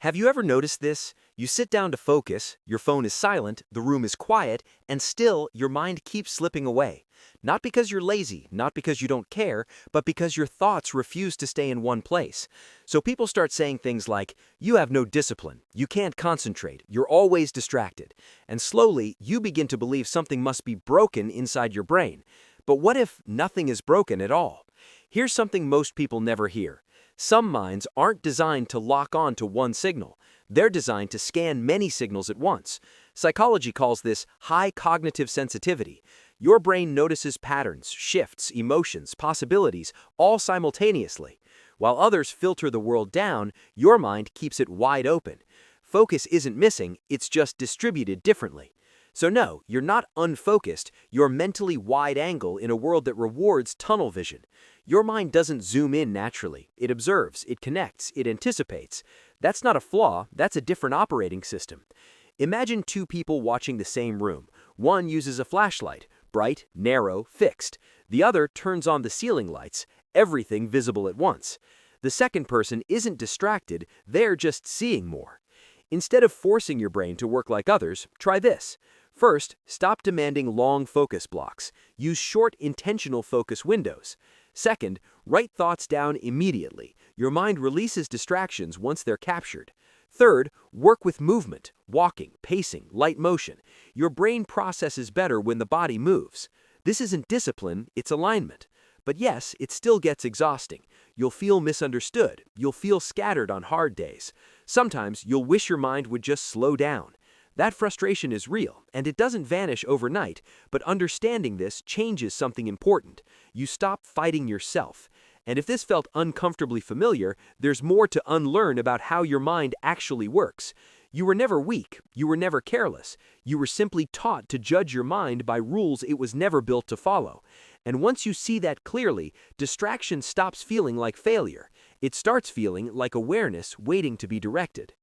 Have you ever noticed this? You sit down to focus, your phone is silent, the room is quiet, and still your mind keeps slipping away. Not because you're lazy, not because you don't care, but because your thoughts refuse to stay in one place. So people start saying things like, you have no discipline, you can't concentrate, you're always distracted. And slowly, you begin to believe something must be broken inside your brain. But what if nothing is broken at all? Here's something most people never hear. Some minds aren't designed to lock on to one signal. They're designed to scan many signals at once. Psychology calls this high cognitive sensitivity. Your brain notices patterns, shifts, emotions, possibilities, all simultaneously. While others filter the world down, your mind keeps it wide open. Focus isn't missing, it's just distributed differently. So no, you're not unfocused, you're mentally wide-angle in a world that rewards tunnel vision. Your mind doesn't zoom in naturally. It observes, it connects, it anticipates. That's not a flaw, that's a different operating system. Imagine two people watching the same room. One uses a flashlight, bright, narrow, fixed. The other turns on the ceiling lights, everything visible at once. The second person isn't distracted, they're just seeing more. Instead of forcing your brain to work like others, try this. First, stop demanding long focus blocks. Use short, intentional focus windows. Second, write thoughts down immediately. Your mind releases distractions once they're captured. Third, work with movement, walking, pacing, light motion. Your brain processes better when the body moves. This isn't discipline, it's alignment. But yes, it still gets exhausting. You'll feel misunderstood. You'll feel scattered on hard days. Sometimes you'll wish your mind would just slow down. That frustration is real, and it doesn't vanish overnight, but understanding this changes something important. You stop fighting yourself. And if this felt uncomfortably familiar, there's more to unlearn about how your mind actually works. You were never weak, you were never careless. You were simply taught to judge your mind by rules it was never built to follow. And once you see that clearly, distraction stops feeling like failure. It starts feeling like awareness waiting to be directed.